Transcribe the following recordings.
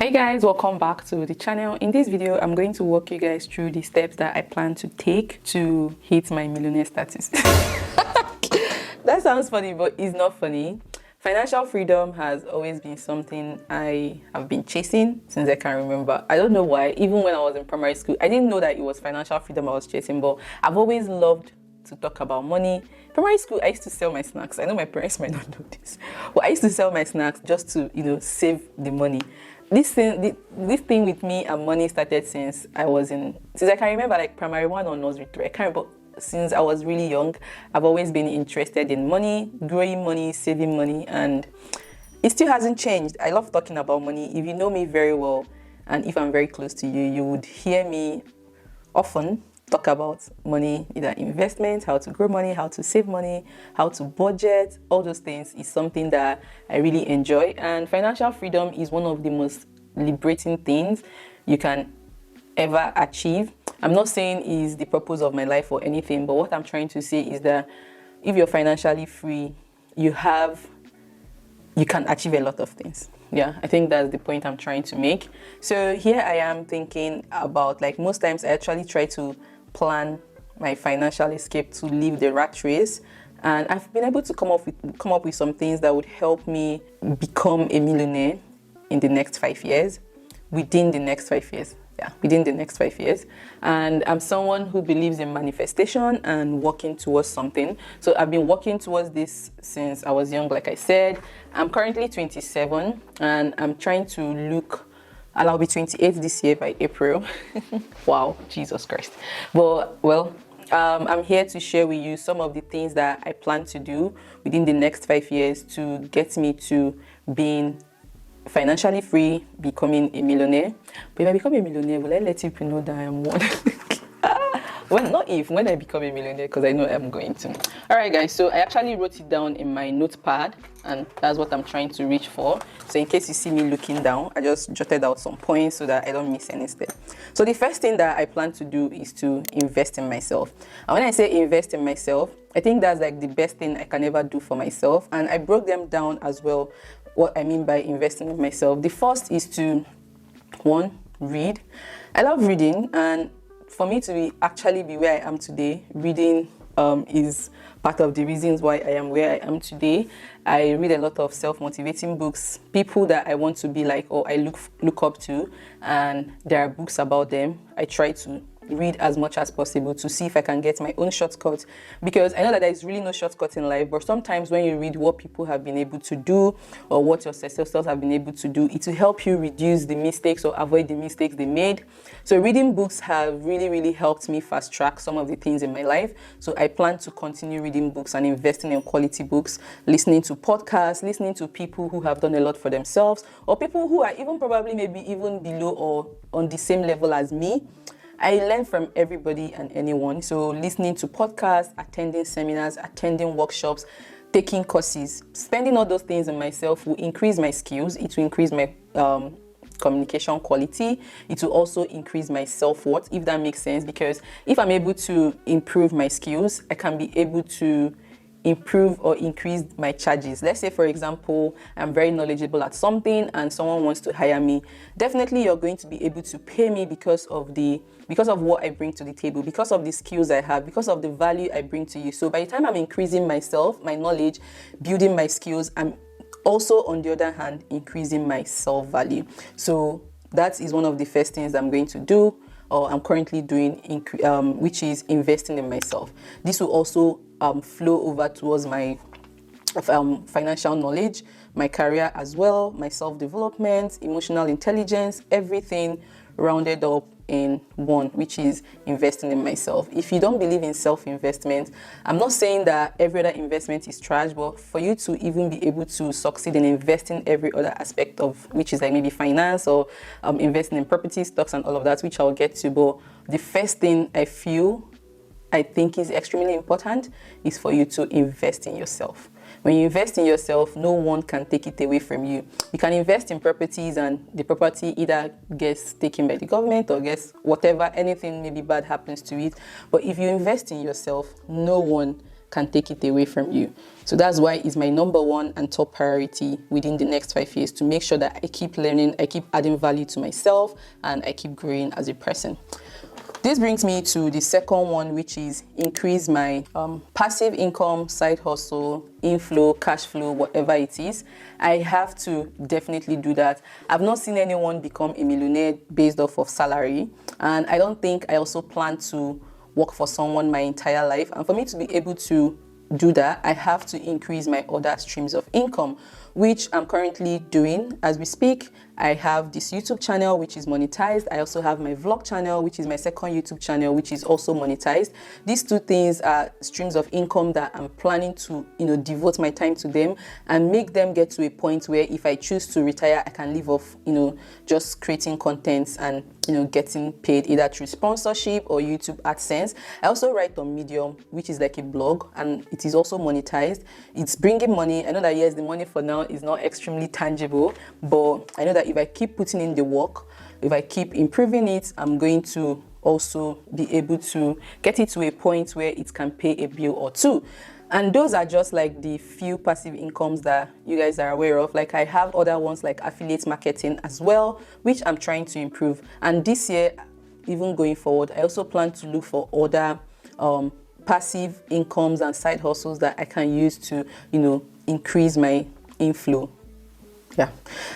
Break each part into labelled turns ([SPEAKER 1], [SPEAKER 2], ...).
[SPEAKER 1] Hi guys, welcome back to the channel. In this video, I'm going to walk you guys through the steps that I plan to take to hit my millionaire status. That sounds funny, but it's not funny. Financial freedom has always been something I have been chasing since I can remember. I don't know why. Even when I was in primary school, I didn't know that it was financial freedom I was chasing, but I've always loved to talk about money. Primary school, I used to sell my snacks. I know my parents might not know this, but I used to sell my snacks just to, save the money. This thing with me and money started since I can remember, like primary 1 or nursery 3. I can't remember. Since I was really young, I've always been interested in money, growing money, saving money, and it still hasn't changed. I love talking about money. If you know me very well, and if I'm very close to you, you would hear me often talk about money, either investment, how to grow money, how to save money, how to budget. All those things is something that I really enjoy, and financial freedom is one of the most liberating things you can ever achieve. I'm not saying is the purpose of my life or anything, but what I'm trying to say is that if you're financially free, you can achieve a lot of things. Yeah, I think that's the point I'm trying to make. So here I am thinking about, like, most times I actually try to plan my financial escape to leave the rat race, and I've been able to come up with some things that would help me become a millionaire in the next 5 years, within the next 5 years. And I'm someone who believes in manifestation and working towards something. So I've been working towards this since I was young, like I said. I'm currently 27 and I'm trying to I'll be 28 this year by April. Wow, Jesus Christ. But I'm here to share with you some of the things that I plan to do within the next 5 years to get me to being financially free, becoming a millionaire. But if I become a millionaire, will I let people know that I am one? When I become a millionaire, because I know I'm going to. All right, guys, so I actually wrote it down in my notepad, and that's what I'm trying to reach for. So in case you see me looking down, I just jotted out some points so that I don't miss any step. So the first thing that I plan to do is to invest in myself. And when I say invest in myself, I think that's like the best thing I can ever do for myself. And I broke them down as well, what I mean by investing in myself. The first is to, 1, read. I love reading, and for me to actually be where I am today, reading is part of the reasons why I am where I am today. I read a lot of self-motivating books, people that I want to be like, or I look up to, and there are books about them. I try to read as much as possible to see if I can get my own shortcut, because I know that there is really no shortcut in life, but sometimes when you read what people have been able to do or what your ancestors have been able to do, it will help you reduce the mistakes or avoid the mistakes they made. So reading books have really helped me fast track some of the things in my life. So I plan to continue reading books and investing in quality books, listening to podcasts, listening to people who have done a lot for themselves, or people who are even probably maybe even below or on the same level as me. I learn from everybody and anyone. So listening to podcasts, attending seminars, attending workshops, taking courses, spending all those things on myself will increase my skills. It will increase my communication quality. It will also increase my self-worth, if that makes sense. Because if I'm able to improve my skills, I can be able to improve or increase my charges. Let's say, for example, I'm very knowledgeable at something and someone wants to hire me. Definitely you're going to be able to pay me because of what I bring to the table, because of the skills I have, because of the value I bring to you. So by the time I'm increasing myself, my knowledge, building my skills, I'm also, on the other hand, increasing my self-value. So that is one of the first things I'm going to do, or I'm currently doing, which is investing in myself. This will also flow over towards my financial knowledge, my career as well, my self-development, emotional intelligence, everything rounded up in one, which is investing in myself. If you don't believe in self-investment, I'm not saying that every other investment is trash, but for you to even be able to succeed in investing every other aspect of, which is like maybe finance or investing in property, stocks and all of that, which I'll get to. But the first thing I think is extremely important is for you to invest in yourself. When you invest in yourself, no one can take it away from you. You can invest in properties and the property either gets taken by the government or gets whatever, anything maybe bad happens to it. But if you invest in yourself, no one can take it away from you. So that's why it's my number one and top priority within the next 5 years, to make sure that I keep learning, I keep adding value to myself, and I keep growing as a person. This brings me to the second one, which is increase my passive income, side hustle, inflow, cash flow, whatever it is. I have to definitely do that. I've not seen anyone become a millionaire based off of salary, and I don't think I also plan to work for someone my entire life. And for me to be able to do that, I have to increase my other streams of income, which I'm currently doing as we speak. I have this YouTube channel, which is monetized. I also have my vlog channel, which is my second YouTube channel, which is also monetized. These two things are streams of income that I'm planning to, devote my time to them and make them get to a point where if I choose to retire, I can live off, just creating content and, getting paid either through sponsorship or YouTube AdSense. I also write on Medium, which is like a blog, and it is also monetized. It's bringing money. I know that, yes, the money for now is not extremely tangible, but I know that if I keep putting in the work, if I keep improving it, I'm going to also be able to get it to a point where it can pay a bill or two. And those are just like the few passive incomes that you guys are aware of. Like I have other ones like affiliate marketing as well, which I'm trying to improve. And this year, even going forward, I also plan to look for other passive incomes and side hustles that I can use to, increase my inflow. Yeah.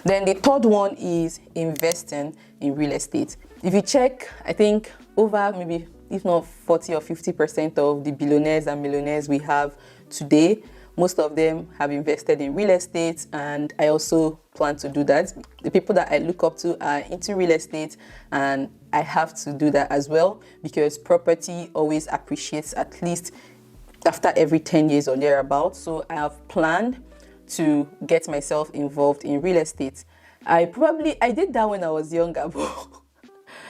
[SPEAKER 1] Then the third one is investing in real estate. If you check, I think over maybe if not 40 or 50% of the billionaires and millionaires we have today, most of them have invested in real estate, and I also plan to do that. The people that I look up to are into real estate, and I have to do that as well, because property always appreciates at least after every 10 years or thereabouts. So I have planned to get myself involved in real estate. I did that when I was younger, but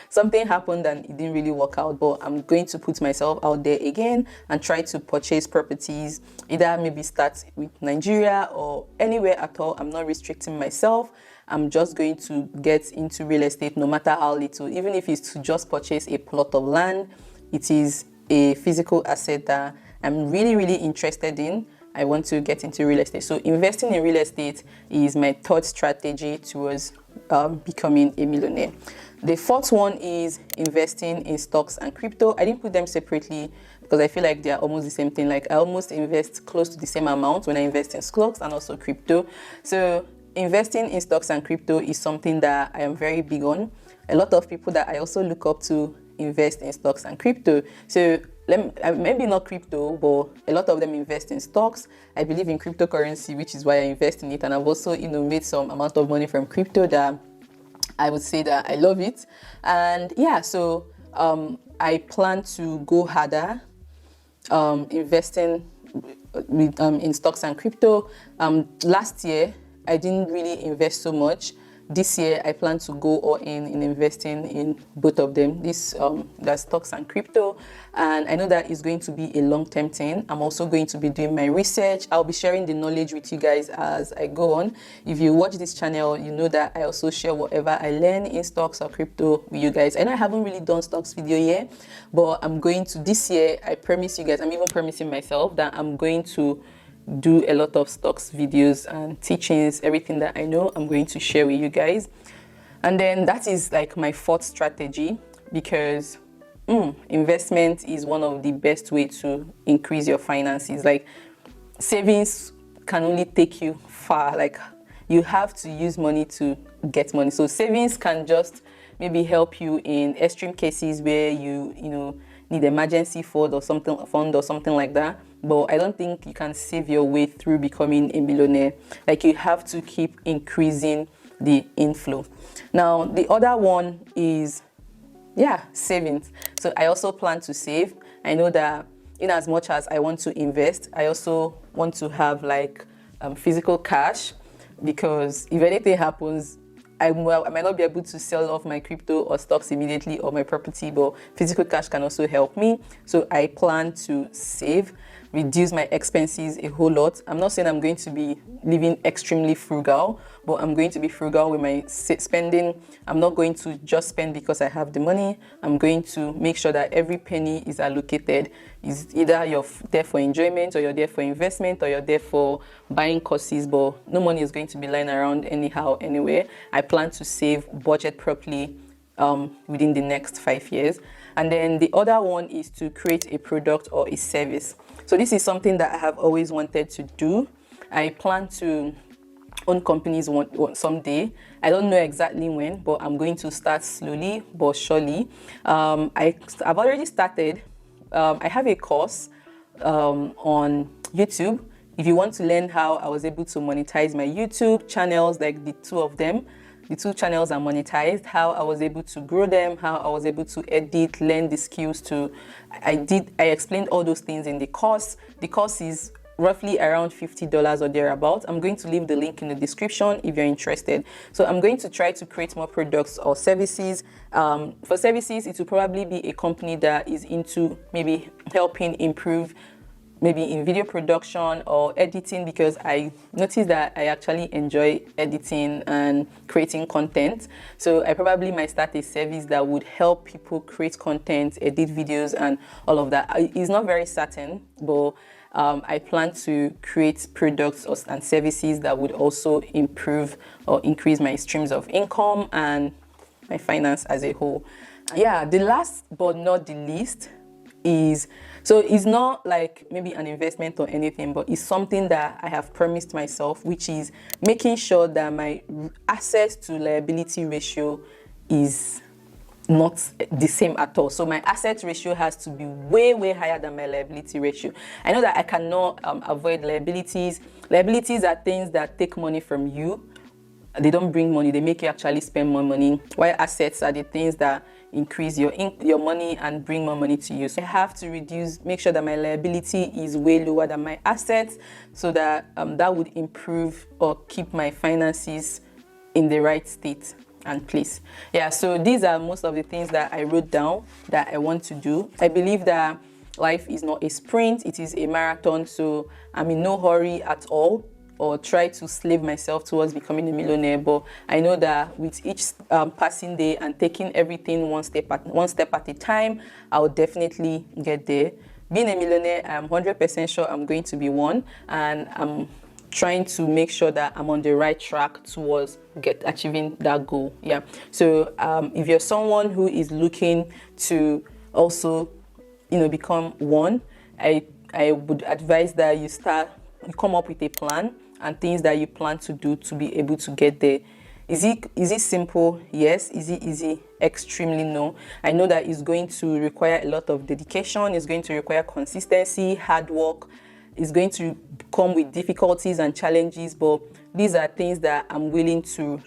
[SPEAKER 1] something happened and it didn't really work out. But I'm going to put myself out there again and try to purchase properties, either maybe start with Nigeria or anywhere at all. I'm not restricting myself. I'm just going to get into real estate no matter how little. Even if it's to just purchase a plot of land, it is a physical asset that I'm really, really interested in. I want to get into real estate. So investing in real estate is my third strategy towards becoming a millionaire. The fourth one is investing in stocks and crypto. I didn't put them separately because I feel like they are almost the same thing. Like I almost invest close to the same amount when I invest in stocks and also crypto. So investing in stocks and crypto is something that I am very big on. A lot of people that I also look up to invest in stocks and crypto. So maybe not crypto, but a lot of them invest in stocks. I believe in cryptocurrency, which is why I invest in it. And I've also, made some amount of money from crypto that I would say that I love it. And yeah, so I plan to go harder investing in stocks and crypto. Last year, I didn't really invest so much. This year, I plan to go all in investing in both of them, the stocks and crypto. And I know that it's going to be a long-term thing. I'm also going to be doing my research. I'll be sharing the knowledge with you guys as I go on. If you watch this channel, you know that I also share whatever I learn in stocks or crypto with you guys. I know I haven't really done stocks video yet, but I'm going to this year. I promise you guys, I'm even promising myself that I'm going to do a lot of stocks videos and teachings. Everything that I know, I'm going to share with you guys. And then that is like my fourth strategy, because investment is one of the best way to increase your finances. Like savings can only take you far. Like you have to use money to get money. So savings can just maybe help you in extreme cases where you need emergency fund or something like that. But I don't think you can save your way through becoming a millionaire. Like you have to keep increasing the inflow. Now, the other one is, savings. So I also plan to save. I know that in as much as I want to invest, I also want to have like physical cash, because if anything happens, I might not be able to sell off my crypto or stocks immediately or my property, but physical cash can also help me. So I plan to save. reduce my expenses a whole lot. I'm not saying I'm going to be living extremely frugal, but I'm going to be frugal with my spending. I'm not going to just spend because I have the money. I'm going to make sure that every penny is allocated. Is either you're there for enjoyment, or you're there for investment, or you're there for buying courses, but no money is going to be lying around anyhow anywhere. I plan to save, budget properly within the next 5 years. And then the other one is to create a product or a service. So this is something that I have always wanted to do. I plan to own companies someday. I don't know exactly when, but I'm going to start slowly but surely. I've already started. I have a course on YouTube. If you want to learn how I was able to monetize my YouTube channels, like the two channels are monetized, how I was able to grow them, how I was able to edit, learn the skills I explained all those things in the course. The course is roughly around $50 or thereabout. I'm going to leave the link in the description if you're interested. So I'm going to try to create more products or services. For services, it will probably be a company that is into maybe helping improve maybe in video production or editing, because I noticed that I actually enjoy editing and creating content. So I probably might start a service that would help people create content, edit videos and all of that. It's not very certain, but I plan to create products and services that would also improve or increase my streams of income and my finance as a whole. Yeah, the last but not the least is, so it's not like maybe an investment or anything, but it's something that I have promised myself, which is making sure that my assets to liability ratio is not the same at all. So my asset ratio has to be way higher than my liability ratio. I know that I cannot avoid liabilities. Liabilities are things that take money from you. They don't bring money, they make you actually spend more money, while assets are the things that increase your money and bring more money to you. So I have to make sure that my liability is way lower than my assets, so that that would improve or keep my finances in the right state and place. Yeah, so these are most of the things that I wrote down that I want to do. I believe that life is not a sprint, it is a marathon. So I'm in no hurry at all, or try to slave myself towards becoming a millionaire. But I know that with each passing day and taking everything one step at a time, I'll definitely get there. Being a millionaire, I'm 100% sure I'm going to be one, and I'm trying to make sure that I'm on the right track towards achieving that goal. Yeah. So if you're someone who is looking to also, become one, I would advise that you come up with a plan and things that you plan to do to be able to get there. Is it simple? Yes. Is it easy? Extremely no. I know that it's going to require a lot of dedication. It's going to require consistency, hard work. It's going to come with difficulties and challenges, but these are things that I'm willing to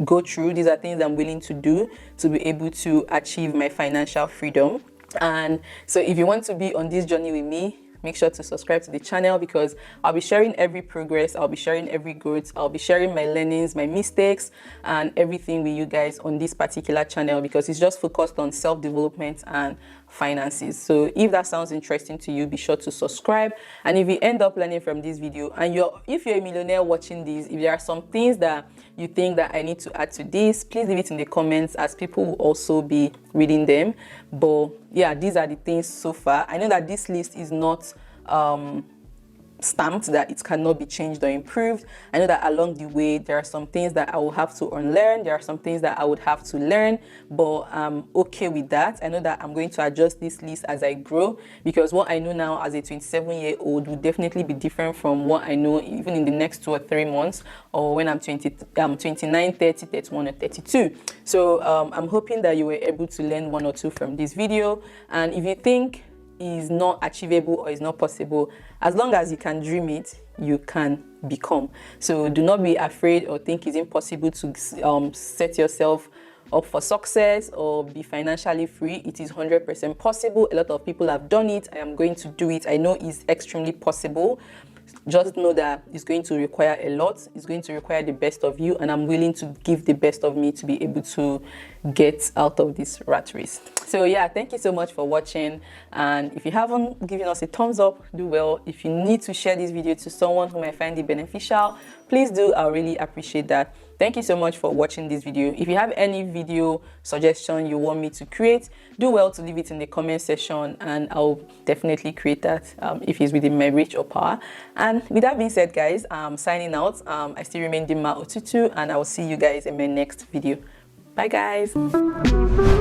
[SPEAKER 1] go through. These are things I'm willing to do to be able to achieve my financial freedom. And so if you want to be on this journey with me, make sure to subscribe to the channel, because I'll be sharing every progress, I'll be sharing every growth, I'll be sharing my learnings, my mistakes, and everything with you guys on this particular channel, because it's just focused on self-development and finances. So if that sounds interesting to you, be sure to subscribe. And if you end up learning from this video, and if you're a millionaire watching this, if there are some things that you think that I need to add to this, please leave it in the comments, as people will also be reading them. But yeah, these are the things so far. I know that this list is not stamped, that it cannot be changed or improved. I know that along the way there are some things that I will have to unlearn, there are some things that I would have to learn, but I'm okay with that. I know that I'm going to adjust this list as I grow, because what I know now as a 27-year-old will definitely be different from what I know even in the next 2 or 3 months, or when I'm 29, 30, 31 or 32. So I'm hoping that you were able to learn 1 or 2 from this video. And if you think is not achievable or is not possible, as long as you can dream it, you can become. So do not be afraid or think it's impossible to set yourself up for success or be financially free. It is 100% possible. A lot of people have done it. I am going to do it. I know it's extremely possible. just know that it's going to require a lot. It's going to require the best of you, and I'm willing to give the best of me to be able to get out of this rat race. So yeah, thank you so much for watching, and if you haven't given us a thumbs up, do well. If you need to share this video to someone who might find it beneficial, please do. I'll really appreciate that. Thank you so much for watching this video. If you have any video suggestion you want me to create, do well to leave it in the comment section, and I'll definitely create that if it's within my reach or power. And with that being said, guys, I'm signing out. I still remain Dima Otutu, and I will see you guys in my next video. Bye guys.